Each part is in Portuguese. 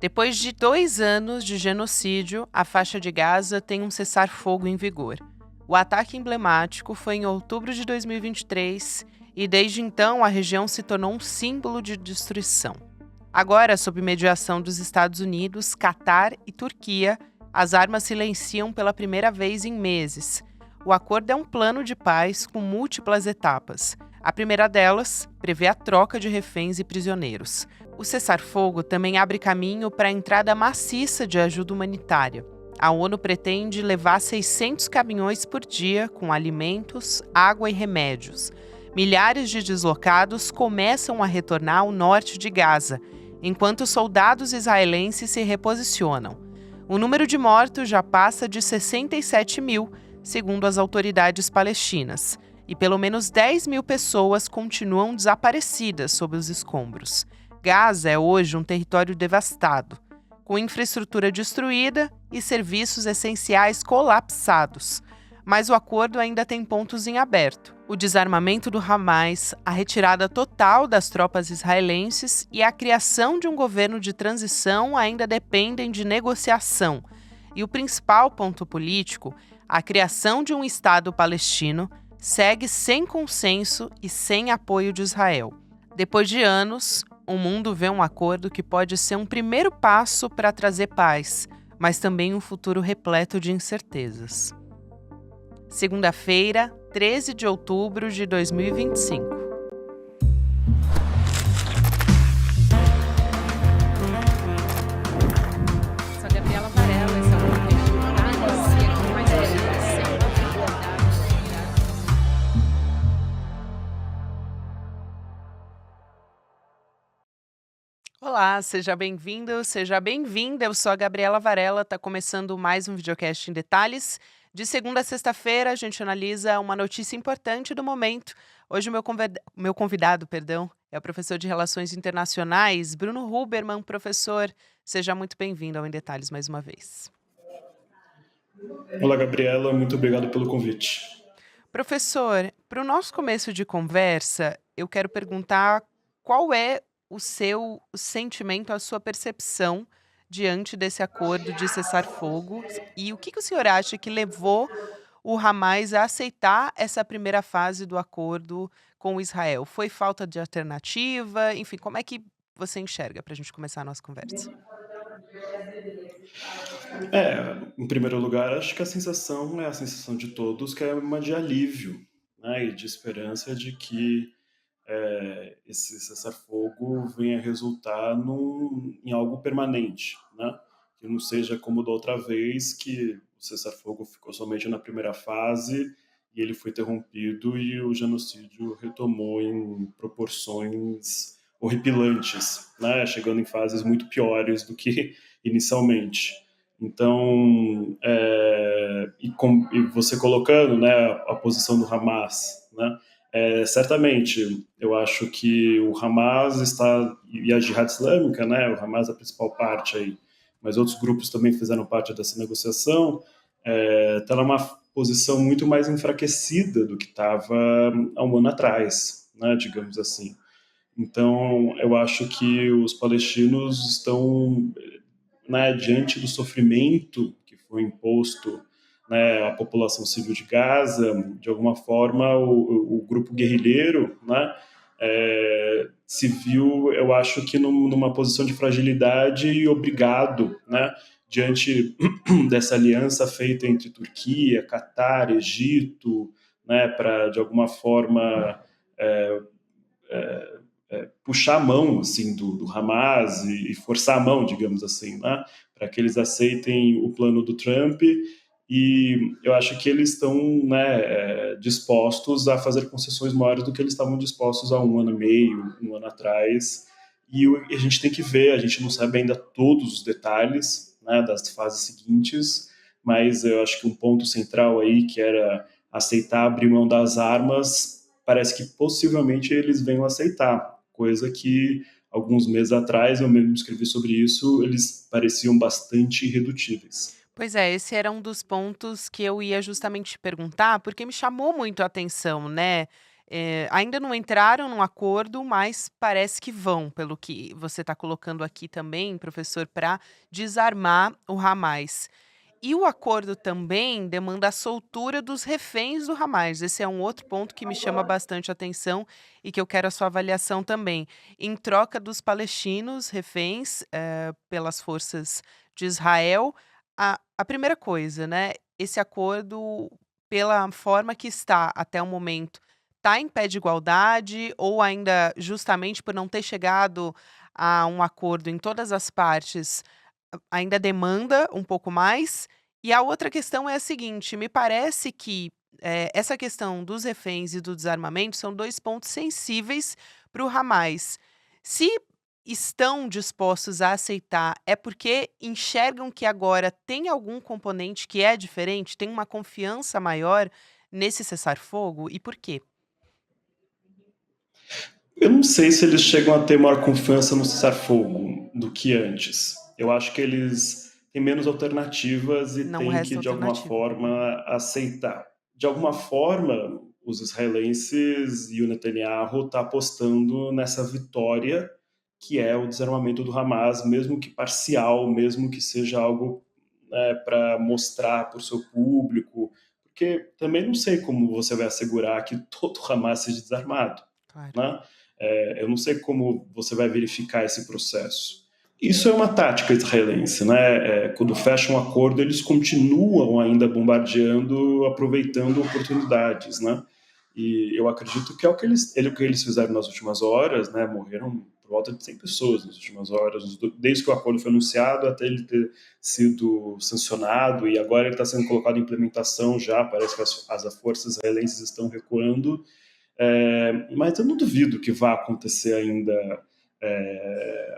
Depois de 2 anos de genocídio, a faixa de Gaza tem um cessar-fogo em vigor. O ataque emblemático foi em outubro de 2023 e, desde então, a região se tornou um símbolo de destruição. Agora, sob mediação dos Estados Unidos, Catar e Turquia, as armas silenciam pela primeira vez em meses. O acordo é um plano de paz com múltiplas etapas. A primeira delas prevê a troca de reféns e prisioneiros. O cessar-fogo também abre caminho para a entrada maciça de ajuda humanitária. A ONU pretende levar 600 caminhões por dia com alimentos, água e remédios. Milhares de deslocados começam a retornar ao norte de Gaza, enquanto soldados israelenses se reposicionam. O número de mortos já passa de 67 mil, segundo as autoridades palestinas, e pelo menos 10 mil pessoas continuam desaparecidas sob os escombros. Gaza é hoje um território devastado, com infraestrutura destruída e serviços essenciais colapsados. Mas o acordo ainda tem pontos em aberto. O desarmamento do Hamas, a retirada total das tropas israelenses e a criação de um governo de transição ainda dependem de negociação. E o principal ponto político, a criação de um Estado palestino, segue sem consenso e sem apoio de Israel. Depois de anos, o mundo vê um acordo que pode ser um primeiro passo para trazer paz, mas também um futuro repleto de incertezas. Segunda-feira, 13 de outubro de 2025. Sou a Gabriela Varela, esse é o podcast Detalhes, e aqui mais Olá, seja bem-vindo, seja bem-vinda. Eu sou a Gabriela Varela, está começando mais um videocast em detalhes. De segunda a sexta-feira, a gente analisa uma notícia importante do momento. Hoje, o meu convidado, é o professor de Relações Internacionais, Bruno Huberman. Professor, seja muito bem-vindo ao Em Detalhes mais uma vez. Olá, Gabriela, muito obrigado pelo convite. Professor, para o nosso começo de conversa, eu quero perguntar qual é o seu sentimento, a sua percepção diante desse acordo de cessar-fogo e o que o senhor acha que levou o Hamas a aceitar essa primeira fase do acordo com Israel? Foi falta de alternativa? Enfim, como é que você enxerga para a gente começar a nossa conversa? Em primeiro lugar, acho que a sensação é a sensação de todos, que é uma de alívio, né, e de esperança de que esse cessar-fogo venha resultar em algo permanente, né, que não seja como da outra vez, que o cessar-fogo ficou somente na primeira fase e ele foi interrompido e o genocídio retomou em proporções horripilantes, né, chegando em fases muito piores do que inicialmente. Então, e você colocando, né, a posição do Hamas, né, certamente, eu acho que o Hamas está, e a Jihad Islâmica, né, o Hamas é a principal parte aí, mas outros grupos também fizeram parte dessa negociação, está numa posição muito mais enfraquecida do que estava há um ano atrás, né, digamos assim. Então, eu acho que os palestinos estão, né, diante do sofrimento que foi imposto, né, à população civil de Gaza, de alguma forma o grupo guerrilheiro, né, se viu, eu acho que numa posição de fragilidade e obrigado, né, diante dessa aliança feita entre Turquia, Catar, Egito, né, para de alguma forma puxar a mão assim do Hamas e forçar a mão, digamos assim, né, para que eles aceitem o plano do Trump. E eu acho que eles estão, né, dispostos a fazer concessões maiores do que eles estavam dispostos há um ano e meio, um ano atrás. E a gente tem que ver, a gente não sabe ainda todos os detalhes, né, das fases seguintes, mas eu acho que um ponto central aí, que era aceitar abrir mão das armas, parece que possivelmente eles venham aceitar, coisa que alguns meses atrás, eu mesmo escrevi sobre isso, eles pareciam bastante irredutíveis. Pois é, esse era um dos pontos que eu ia justamente te perguntar, porque me chamou muito a atenção, né? ainda não entraram num acordo, mas parece que vão, pelo que você está colocando aqui também, professor, para desarmar o Hamas. E o acordo também demanda a soltura dos reféns do Hamas. Esse é um outro ponto que me chama bastante atenção e que eu quero a sua avaliação também. Em troca dos palestinos reféns, pelas forças de Israel, a primeira coisa, né, esse acordo, pela forma que está até o momento, está em pé de igualdade ou ainda, justamente por não ter chegado a um acordo em todas as partes, ainda demanda um pouco mais? E a outra questão é a seguinte: me parece que, essa questão dos reféns e do desarmamento são 2 pontos sensíveis para o Hamas. Se estão dispostos a aceitar, é porque enxergam que agora tem algum componente que é diferente, tem uma confiança maior nesse cessar-fogo, e por quê? Eu não sei se eles chegam a ter maior confiança no cessar-fogo do que antes. Eu acho que eles têm menos alternativas e Não têm que, resta de alguma alternativa. forma, aceitar. De alguma forma, os israelenses e o Netanyahu estão apostando nessa vitória que é o desarmamento do Hamas, mesmo que parcial, mesmo que seja algo, né, para mostrar para o seu público, porque também não sei como você vai assegurar que todo o Hamas seja desarmado, Claro. né? Eu não sei como você vai verificar esse processo. Isso é uma tática israelense, né? Quando fecham um acordo, eles continuam ainda bombardeando, aproveitando oportunidades, né? E eu acredito que é o que eles fizeram nas últimas horas, né? Morreram por volta de 100 pessoas nas últimas horas, desde que o acordo foi anunciado até ele ter sido sancionado, e agora ele está sendo colocado em implementação já, parece que as forças israelenses estão recuando, mas eu não duvido que vá acontecer ainda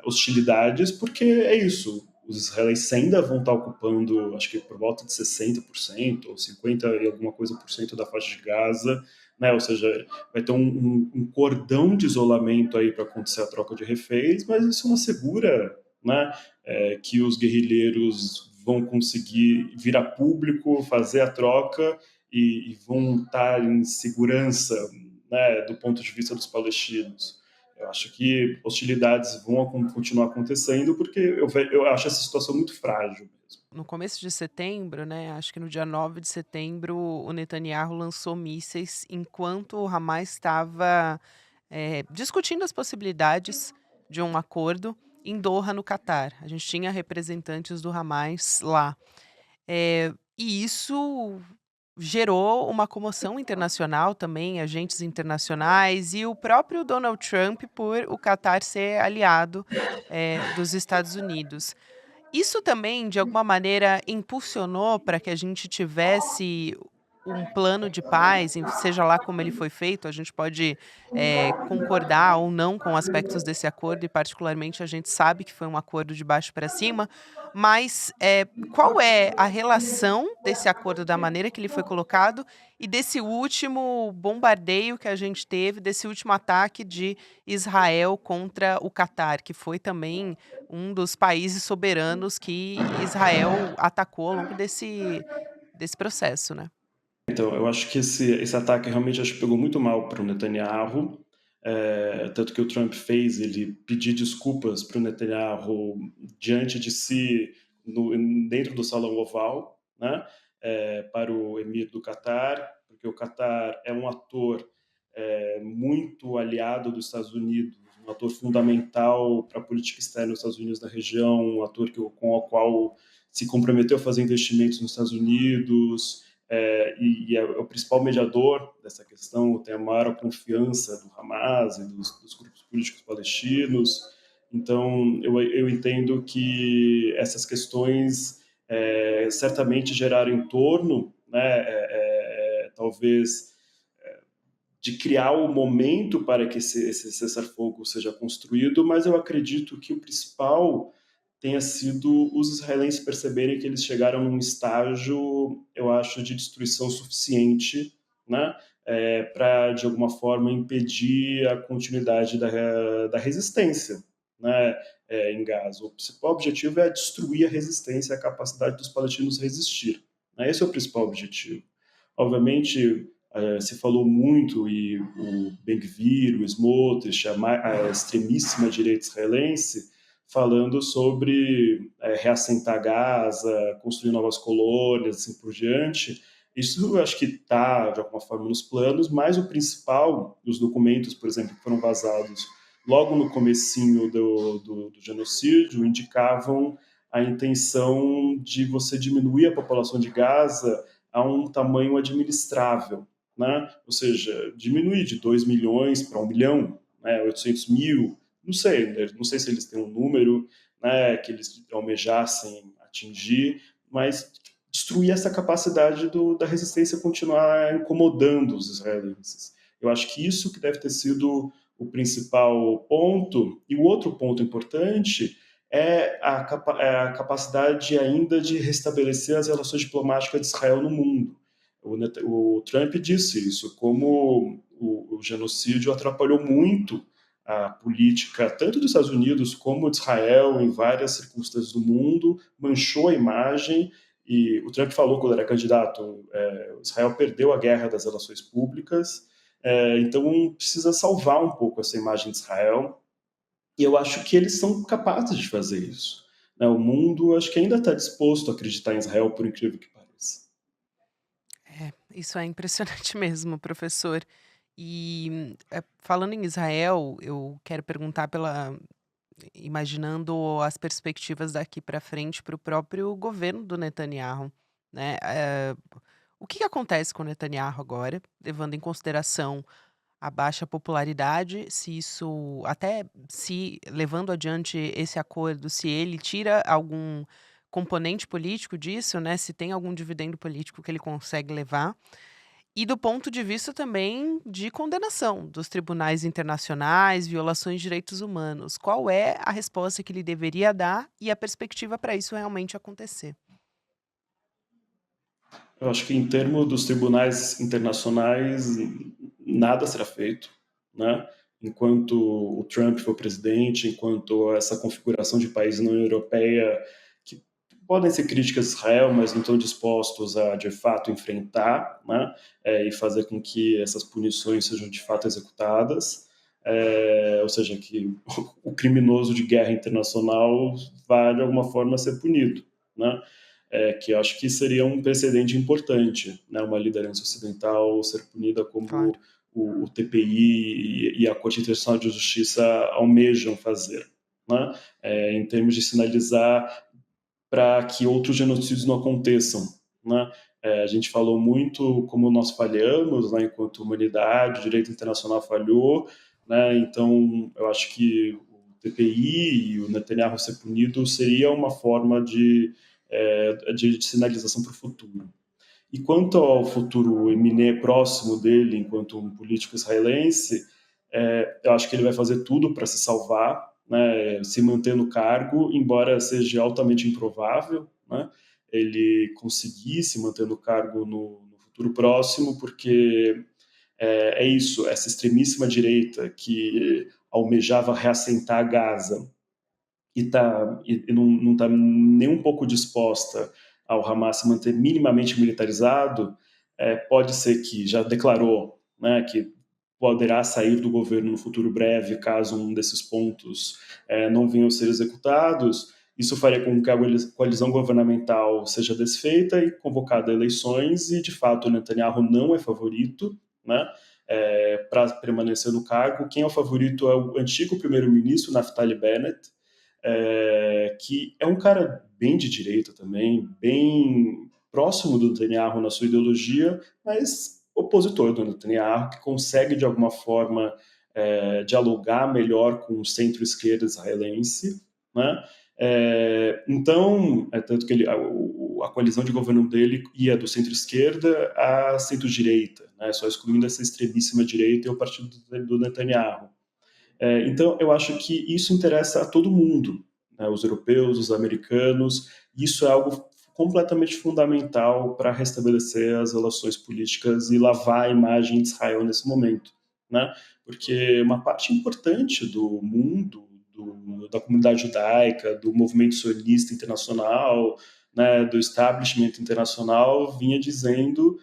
hostilidades, porque é isso. Os israelenses ainda vão estar ocupando, acho que por volta de 60% ou 50 e alguma coisa por cento da faixa de Gaza, né? Ou seja, vai ter um cordão de isolamento aí para acontecer a troca de reféns, mas isso não assegura, né, que os guerrilheiros vão conseguir vir a público, fazer a troca e vão estar em segurança, né, do ponto de vista dos palestinos. Eu acho que hostilidades vão continuar acontecendo porque eu acho essa situação muito frágil mesmo. No começo de setembro, né, acho que no dia 9 de setembro, o Netanyahu lançou mísseis enquanto o Hamas estava, discutindo as possibilidades de um acordo em Doha, no Catar. A gente tinha representantes do Hamas lá. E isso gerou uma comoção internacional também, agentes internacionais e o próprio Donald Trump por o Catar ser aliado, dos Estados Unidos. Isso também, de alguma maneira, impulsionou para que a gente tivesse um plano de paz, em seja lá como ele foi feito, a gente pode, concordar ou não com aspectos desse acordo e particularmente a gente sabe que foi um acordo de baixo para cima, mas, qual é a relação desse acordo, da maneira que ele foi colocado, e desse último bombardeio que a gente teve, desse último ataque de Israel contra o Catar, que foi também um dos países soberanos que Israel atacou ao longo desse processo, né. Então, eu acho que esse ataque realmente acho que pegou muito mal para o Netanyahu, tanto que o Trump fez ele pedir desculpas para o Netanyahu diante de si, dentro do Salão Oval, né, para o Emir do Catar, porque o Catar é um ator muito aliado dos Estados Unidos, um ator fundamental para a política externa dos Estados Unidos na região, um ator com o qual se comprometeu a fazer investimentos nos Estados Unidos, e é o principal mediador dessa questão, tem a maior confiança do Hamas e dos grupos políticos palestinos. Então, eu entendo que essas questões certamente geraram em torno, né, talvez, de criar o momento para que esse cessar-fogo seja construído, mas eu acredito que o principal tenha sido os israelenses perceberem que eles chegaram num estágio, eu acho, de destruição suficiente, né, para, de alguma forma, impedir a continuidade da resistência, né, em Gaza. O principal objetivo é destruir a resistência, a capacidade dos palestinos resistir. Né? Esse é o principal objetivo. Obviamente, Se falou muito, e o Ben-Gvir, o Smotrich, a extremíssima direita israelense, falando sobre reassentar Gaza, construir novas colônias, assim por diante. Isso eu acho que está, de alguma forma, nos planos, mas o principal, os documentos, por exemplo, que foram vazados logo no comecinho do genocídio, indicavam a intenção de você diminuir a população de Gaza a um tamanho administrável, né? Ou seja, diminuir de 2 milhões para 1 milhão, né? 800 mil, não sei se eles têm um número, né, que eles almejassem atingir, mas destruir essa capacidade da resistência continuar incomodando os israelenses. Eu acho que isso que deve ter sido o principal ponto. E o outro ponto importante é a capacidade ainda de restabelecer as relações diplomáticas de Israel no mundo. O Trump disse isso, como o genocídio atrapalhou muito a política tanto dos Estados Unidos como de Israel em várias circunstâncias do mundo, manchou a imagem. E o Trump falou quando era candidato, Israel perdeu a guerra das relações públicas, então precisa salvar um pouco essa imagem de Israel, e eu acho que eles são capazes de fazer isso, né? O mundo acho que ainda está disposto a acreditar em Israel, por incrível que pareça. Isso é impressionante mesmo, professor. E, falando em Israel, eu quero perguntar imaginando as perspectivas daqui para frente para o próprio governo do Netanyahu, né. O que que acontece com o Netanyahu agora, levando em consideração a baixa popularidade, se isso até se levando adiante esse acordo, se ele tira algum componente político disso, né, se tem algum dividendo político que ele consegue levar, e do ponto de vista também de condenação dos tribunais internacionais, violações de direitos humanos. Qual é a resposta que ele deveria dar e a perspectiva para isso realmente acontecer? Eu acho que em termos dos tribunais internacionais, nada será feito, né? Enquanto o Trump for presidente, enquanto essa configuração de países na União Europeia que podem ser críticas a Israel, mas não estão dispostos a, de fato, enfrentar, né? E fazer com que essas punições sejam, de fato, executadas. Ou seja, que o criminoso de guerra internacional vai, de alguma forma, ser punido, né? Que acho que seria um precedente importante, né? Uma liderança ocidental ser punida como Claro. o TPI e a Corte Internacional de Justiça almejam fazer, né? Em termos de sinalizar para que outros genocídios não aconteçam, né? A gente falou muito como nós falhamos, né, enquanto humanidade, o direito internacional falhou, né? Então, eu acho que o TPI e o Netanyahu ser punido seria uma forma de sinalização para o futuro. E quanto ao futuro próximo dele, enquanto um político israelense, eu acho que ele vai fazer tudo para se salvar, né, se manter no cargo, embora seja altamente improvável, né, ele conseguir se manter no cargo no futuro próximo, porque é isso, essa extremíssima direita que almejava reassentar Gaza e não está nem um pouco disposta ao Hamas se manter minimamente militarizado, pode ser que já declarou, né, que poderá sair do governo no futuro breve caso um desses pontos não venham a ser executados. Isso faria com que a coalizão governamental seja desfeita e convocada a eleições, e de fato o Netanyahu não é favorito, né, para permanecer no cargo. Quem é o favorito é o antigo primeiro-ministro Naftali Bennett, que é um cara bem de direita também, bem próximo do Netanyahu na sua ideologia, mas opositor do Netanyahu, que consegue de alguma forma dialogar melhor com o centro-esquerda israelense, né? Então, tanto que a coalizão de governo dele ia do centro-esquerda à centro-direita, né? Só excluindo essa extremíssima direita e o partido do Netanyahu. Então, eu acho que isso interessa a todo mundo, né? Os europeus, os americanos. Isso é algo completamente fundamental para restabelecer as relações políticas e lavar a imagem de Israel nesse momento, né? Porque uma parte importante do mundo, da comunidade judaica, do movimento sionista internacional, né, do establishment internacional, vinha dizendo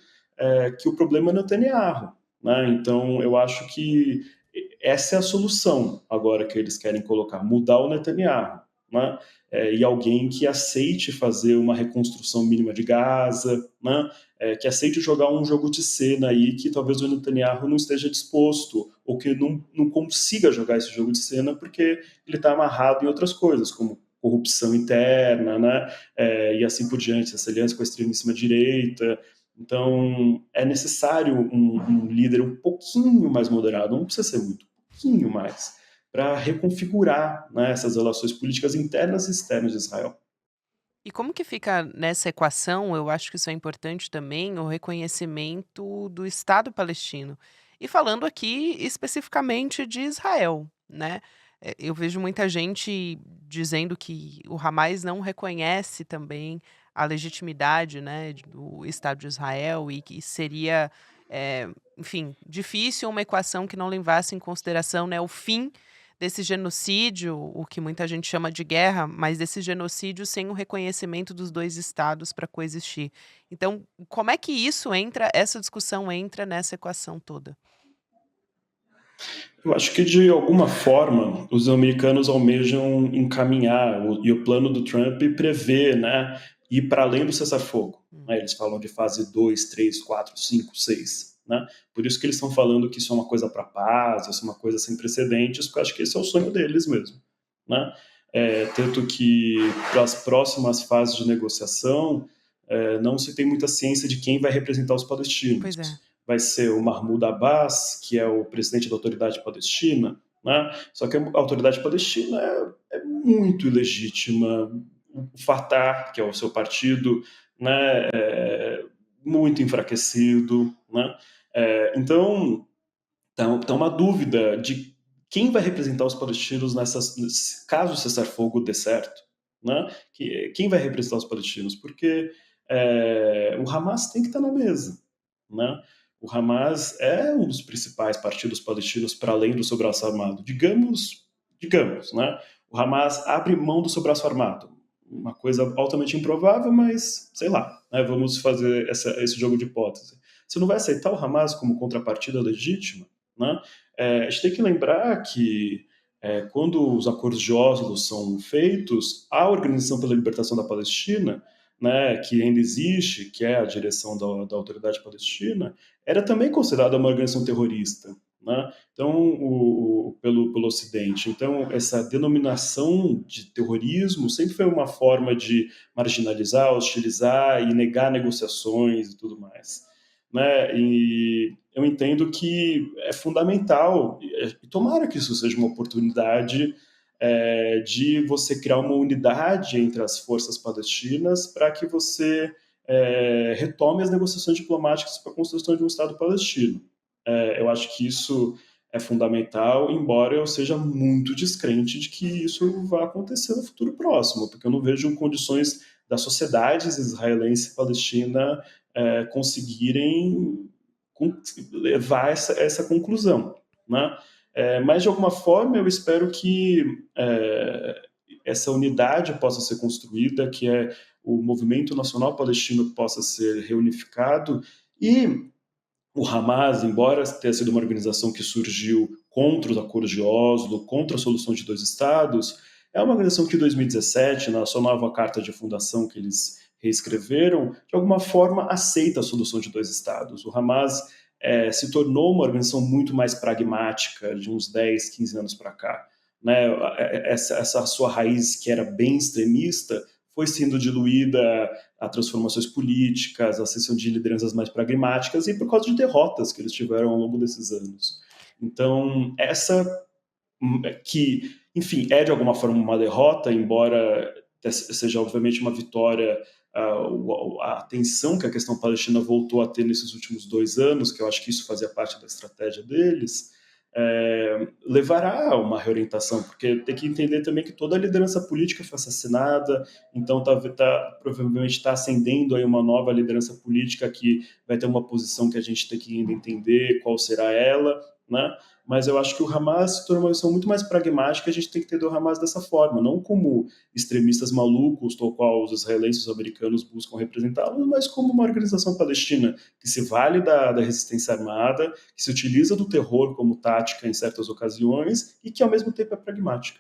que o problema é Netanyahu, né? Então, eu acho que essa é a solução agora que eles querem colocar, mudar o Netanyahu, né? E alguém que aceite fazer uma reconstrução mínima de Gaza, né? Que aceite jogar um jogo de cena aí que talvez o Netanyahu não esteja disposto, ou que não consiga jogar esse jogo de cena porque ele está amarrado em outras coisas, como corrupção interna, né? E assim por diante, essa aliança com a extremíssima-direita. Então, é necessário um líder um pouquinho mais moderado, não precisa ser muito, um pouquinho mais, para reconfigurar, né, essas relações políticas internas e externas de Israel. E como que fica nessa equação, eu acho que isso é importante também, o reconhecimento do Estado palestino. E falando aqui especificamente de Israel, né? Eu vejo muita gente dizendo que o Hamas não reconhece também a legitimidade, né, do Estado de Israel e que seria, enfim, difícil uma equação que não levasse em consideração, né, o fim desse genocídio, o que muita gente chama de guerra, mas desse genocídio sem o reconhecimento dos 2 estados para coexistir. Então, como é que essa discussão entra nessa equação toda? Eu acho que, de alguma forma, os americanos almejam encaminhar, e o plano do Trump prevê, né, ir para além do cessar-fogo. Hum, Né? Eles falam de fase 2, 3, 4, 5, 6. Né? Por isso que eles estão falando que isso é uma coisa para paz, isso é uma coisa sem precedentes, porque eu acho que esse é o sonho deles mesmo. Né? Tanto que, para as próximas fases de negociação, não se tem muita ciência de quem vai representar os palestinos. pois é. Vai ser o Mahmoud Abbas, que é o presidente da Autoridade Palestina, né? Só que a Autoridade Palestina é muito ilegítima. O Fatah, que é o seu partido, né, muito enfraquecido, né? Então, tá uma dúvida de quem vai representar os palestinos caso o cessar-fogo dê certo, né? Quem vai representar os palestinos? Porque o Hamas tem que estar na mesa, né? O Hamas é um dos principais partidos palestinos para além do seu braço armado. Digamos, né? O Hamas abre mão do seu braço armado. Uma coisa altamente improvável, mas sei lá, né? Vamos fazer esse jogo de hipótese. Você não vai aceitar o Hamas como contrapartida legítima? Né? A gente tem que lembrar que quando os acordos de Oslo são feitos, a Organização pela Libertação da Palestina, né, que ainda existe, que é a direção da Autoridade Palestina, era também considerada uma organização terrorista. Né? Então, pelo Ocidente. Então, essa denominação de terrorismo sempre foi uma forma de marginalizar, hostilizar e negar negociações e tudo mais. Né? E eu entendo que é fundamental, e tomara que isso seja uma oportunidade de você criar uma unidade entre as forças palestinas para que você retome as negociações diplomáticas para a construção de um Estado palestino. Eu acho que isso é fundamental, embora eu seja muito descrente de que isso vai acontecer no futuro próximo, porque eu não vejo condições das sociedades israelense e palestina conseguirem levar essa conclusão. Né? Mas, de alguma forma, eu espero que essa unidade possa ser construída, que o movimento nacional palestino possa ser reunificado e o Hamas, embora tenha sido uma organização que surgiu contra os acordos de Oslo, contra a solução de dois estados, é uma organização que em 2017, na sua nova carta de fundação que eles reescreveram, de alguma forma aceita a solução de dois estados. O Hamas se tornou uma organização muito mais pragmática de uns 10, 15 anos para cá. Né? Essa sua raiz, que era bem extremista, foi sendo diluída a transformações políticas, a ascensão de lideranças mais pragmáticas e por causa de derrotas que eles tiveram ao longo desses anos. Então, essa que, enfim, é de alguma forma uma derrota, embora seja obviamente uma vitória, a atenção que a questão palestina voltou a ter nesses últimos 2 anos, que eu acho que isso fazia parte da estratégia deles, levará a uma reorientação, porque tem que entender também que toda a liderança política foi assassinada, então provavelmente está ascendendo aí uma nova liderança política que vai ter uma posição que a gente tem que ainda entender qual será ela, né? Mas eu acho que o Hamas se tornou uma questão muito mais pragmática, a gente tem que entender o Hamas dessa forma, não como extremistas malucos, tal qual os israelenses e os americanos buscam representá-los, mas como uma organização palestina que se vale da resistência armada, que se utiliza do terror como tática em certas ocasiões e que, ao mesmo tempo, é pragmática.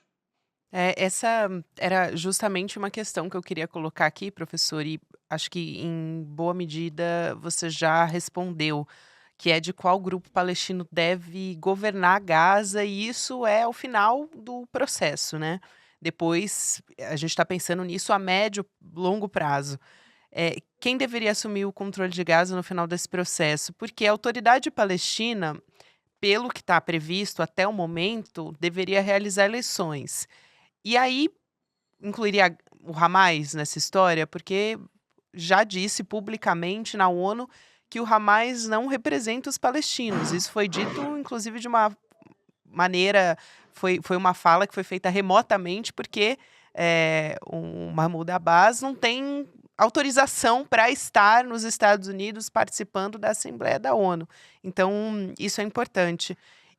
Essa era justamente uma questão que eu queria colocar aqui, professor, e acho que em boa medida você já respondeu, que é de qual grupo palestino deve governar Gaza, e isso é o final do processo, né. Depois, a gente está pensando nisso a médio, longo prazo. Quem deveria assumir o controle de Gaza no final desse processo? Porque a Autoridade Palestina, pelo que está previsto até o momento, deveria realizar eleições. E aí, incluiria o Hamas nessa história? Porque já disse publicamente na ONU que o Hamas não representa os palestinos. Isso foi dito, inclusive, de uma maneira, foi uma fala que foi feita remotamente, porque, o Mahmoud Abbas não tem autorização para estar nos Estados Unidos participando da Assembleia da ONU. Então, isso é importante.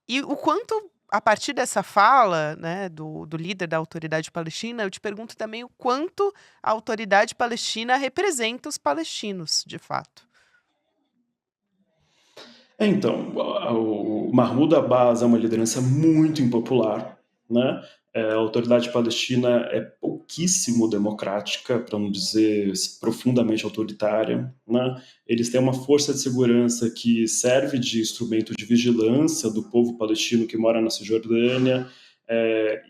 E o quanto, a partir dessa fala, né, do líder da Autoridade Palestina, eu te pergunto também o quanto a Autoridade Palestina representa os palestinos, de fato. Então, o Mahmoud Abbas é uma liderança muito impopular, né? A autoridade palestina é pouquíssimo democrática, para não dizer profundamente autoritária, né? Eles têm uma força de segurança que serve de instrumento de vigilância do povo palestino que mora na Cisjordânia,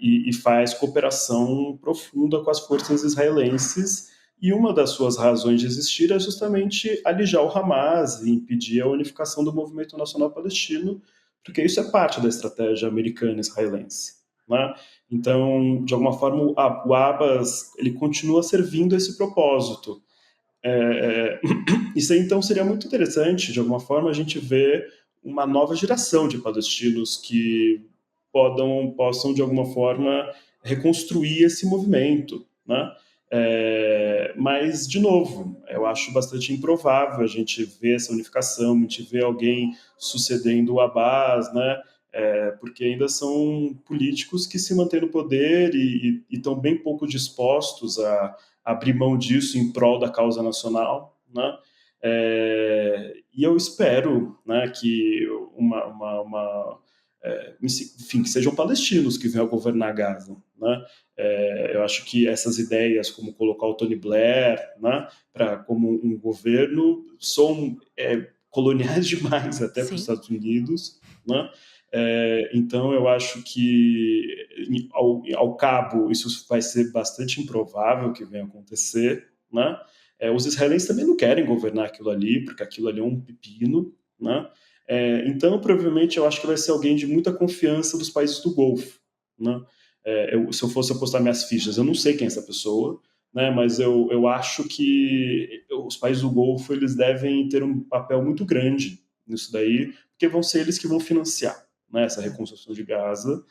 e faz cooperação profunda com as forças israelenses, e uma das suas razões de existir é justamente alijar o Hamas e impedir a unificação do movimento nacional palestino, porque isso é parte da estratégia americana e israelense, né? Então, de alguma forma, o Abbas ele continua servindo esse propósito. É, isso aí, então, seria muito interessante, de alguma forma, a gente ver uma nova geração de palestinos que possam, de alguma forma, reconstruir esse movimento, né? Mas, de novo, eu acho bastante improvável a gente ver essa unificação, a gente ver alguém sucedendo o Abbas, né? Porque ainda são políticos que se mantêm no poder e estão bem pouco dispostos a abrir mão disso em prol da causa nacional, né? E eu espero, né, que enfim, que sejam palestinos que venham a governar Gaza, né? Eu acho que essas ideias, como colocar o Tony Blair, né, como um governo, são coloniais demais até para os Sim. Estados Unidos, né? Então, eu acho que, ao cabo, isso vai ser bastante improvável que venha a acontecer, né? Os israelenses também não querem governar aquilo ali, porque aquilo ali é um pepino, né? Então, provavelmente, eu acho que vai ser alguém de muita confiança dos países do Golfo, né? Se eu fosse apostar minhas fichas, eu não sei quem é essa pessoa, né? Mas eu acho que os países do Golfo eles devem ter um papel muito grande nisso daí, porque vão ser eles que vão financiar, né, essa reconstrução de Gaza,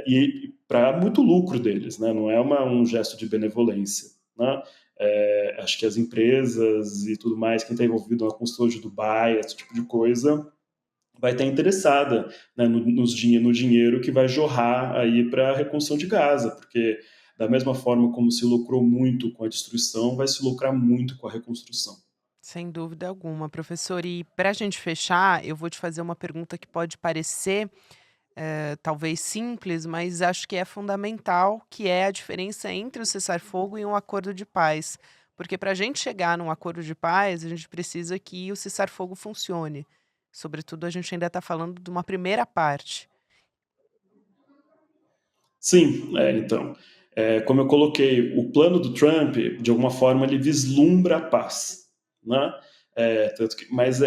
e para muito lucro deles, né? Não é um gesto de benevolência, né? Acho que as empresas e tudo mais, quem está envolvido na construção de Dubai, esse tipo de coisa, vai estar interessada, né, no dinheiro que vai jorrar aí para a reconstrução de Gaza, porque da mesma forma como se lucrou muito com a destruição, vai se lucrar muito com a reconstrução. Sem dúvida alguma, professor. E para a gente fechar, eu vou te fazer uma pergunta que pode parecer, talvez simples, mas acho que é fundamental, que é a diferença entre o cessar-fogo e um acordo de paz. Porque para a gente chegar num acordo de paz, a gente precisa que o cessar-fogo funcione. Sobretudo, a gente ainda está falando de uma primeira parte. Sim, então, como eu coloquei, o plano do Trump, de alguma forma, ele vislumbra a paz, né? Mas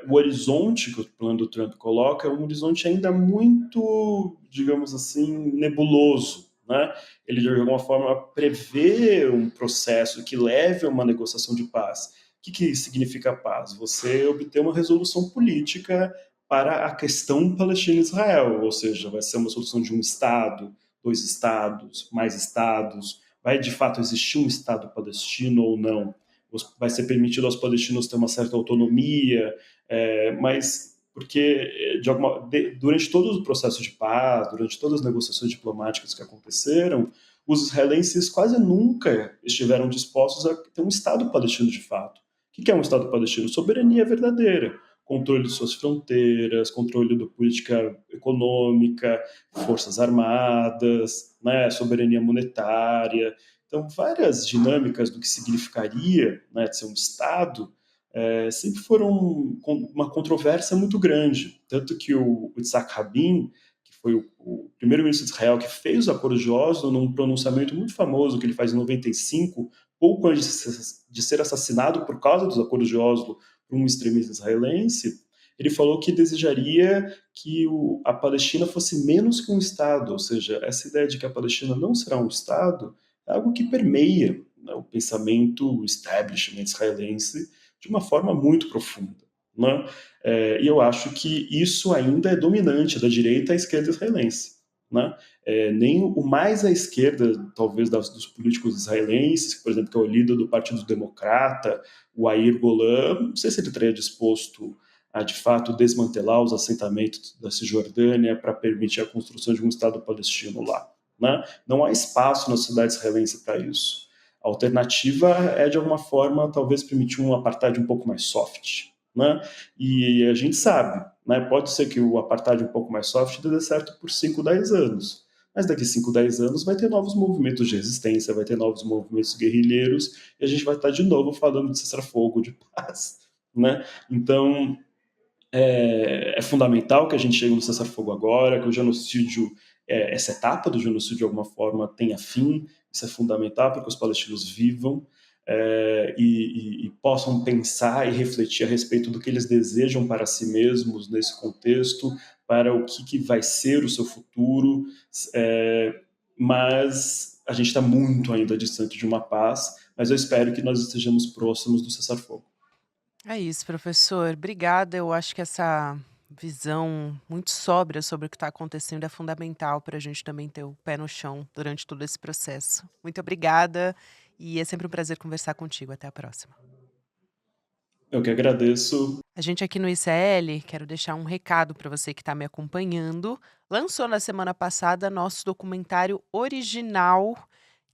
o horizonte que o plano do Trump coloca é um horizonte ainda muito, digamos assim, nebuloso, né? Ele, de alguma forma, prevê um processo que leve a uma negociação de paz. O que significa paz? Você obter uma resolução política para a questão Palestina-Israel, ou seja, vai ser uma solução de um Estado, dois estados, mais estados, vai de fato existir um Estado palestino ou não, vai ser permitido aos palestinos ter uma certa autonomia, mas porque durante todo o processo de paz, durante todas as negociações diplomáticas que aconteceram, os israelenses quase nunca estiveram dispostos a ter um Estado palestino de fato. O que é um Estado palestino? Soberania verdadeira. Controle de suas fronteiras, controle da política econômica, forças armadas, né, soberania monetária. Então, várias dinâmicas do que significaria, né, de ser um Estado sempre foram uma controvérsia muito grande. Tanto que o Yitzhak Rabin, que foi o primeiro-ministro de Israel que fez o Acordo de Oslo, num pronunciamento muito famoso que ele faz em 95, pouco antes de ser assassinado por causa dos Acordos de Oslo por um extremista israelense, ele falou que desejaria que a Palestina fosse menos que um Estado, ou seja, essa ideia de que a Palestina não será um Estado é algo que permeia, né, o pensamento establishment israelense de uma forma muito profunda. Né? E eu acho que isso ainda é dominante da direita à esquerda israelense. Né? Nem o mais à esquerda, talvez, dos políticos israelenses, por exemplo, que é o líder do Partido Democrata, o Yair Golan, não sei se ele estaria disposto a, de fato, desmantelar os assentamentos da Cisjordânia para permitir a construção de um Estado palestino lá. Né? Não há espaço na sociedade israelense para isso. A alternativa é, de alguma forma, talvez permitir um apartheid um pouco mais soft. Né? E a gente sabe, né? Pode ser que o apartheid um pouco mais soft dê certo por 5, 10 anos. Mas daqui 5, 10 anos vai ter novos movimentos de resistência, vai ter novos movimentos guerrilheiros, e a gente vai estar de novo falando de cessar-fogo, de paz. Né? Então, é fundamental que a gente chegue no cessar-fogo agora, que o genocídio, essa etapa do genocídio, de alguma forma, tenha fim. Isso é fundamental para que os palestinos vivam e possam pensar e refletir a respeito do que eles desejam para si mesmos nesse contexto, para o que vai ser o seu futuro. Mas a gente está muito ainda distante de uma paz, mas eu espero que nós estejamos próximos do cessar-fogo. É isso, professor. Obrigada. Eu acho que essa visão muito sóbria sobre o que está acontecendo é fundamental para a gente também ter o pé no chão durante todo esse processo. Muito obrigada e é sempre um prazer conversar contigo. Até a próxima. Eu que agradeço. A gente aqui no ICL, quero deixar um recado para você que está me acompanhando. Lançou na semana passada nosso documentário original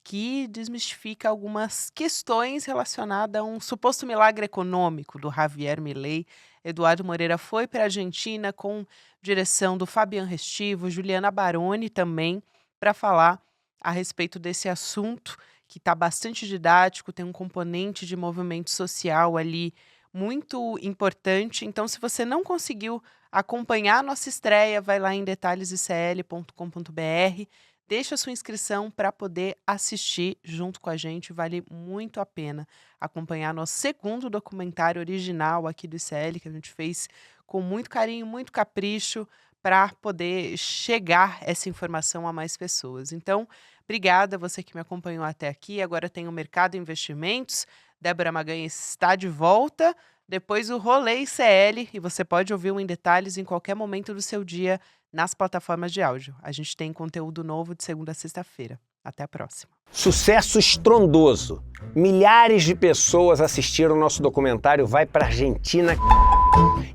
que desmistifica algumas questões relacionadas a um suposto milagre econômico do Javier Milei. Eduardo Moreira foi para a Argentina com direção do Fabian Restivo, Juliana Baroni também, para falar a respeito desse assunto que está bastante didático, tem um componente de movimento social ali muito importante. Então, se você não conseguiu acompanhar a nossa estreia, vai lá em detalhesicl.com.br, deixa a sua inscrição para poder assistir junto com a gente, vale muito a pena acompanhar nosso segundo documentário original aqui do ICL, que a gente fez com muito carinho, muito capricho, para poder chegar essa informação a mais pessoas. Então, obrigada você que me acompanhou até aqui. Agora tem o Mercado Investimentos, Débora Magalhães está de volta, depois o Rolê ICL, e você pode ouvir Em Detalhes em qualquer momento do seu dia nas plataformas de áudio. A gente tem conteúdo novo de segunda a sexta-feira. Até a próxima. Sucesso estrondoso. Milhares de pessoas assistiram o nosso documentário Vai pra Argentina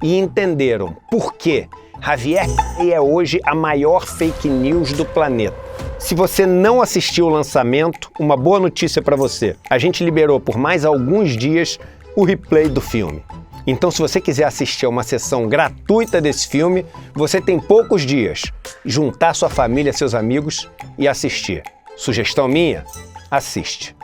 e entenderam por quê Javier é hoje a maior fake news do planeta. Se você não assistiu o lançamento, uma boa notícia para você. A gente liberou por mais alguns dias o replay do filme. Então, se você quiser assistir a uma sessão gratuita desse filme, você tem poucos dias. Juntar sua família, seus amigos e assistir. Sugestão minha? Assiste.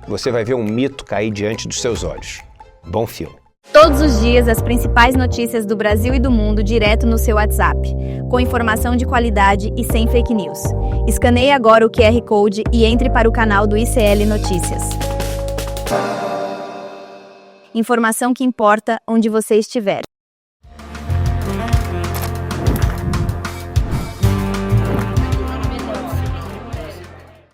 Você vai ver um mito cair diante dos seus olhos. Bom filme. Todos os dias, as principais notícias do Brasil e do mundo direto no seu WhatsApp, com informação de qualidade e sem fake news. Escaneie agora o QR Code e entre para o canal do ICL Notícias. Informação que importa onde você estiver.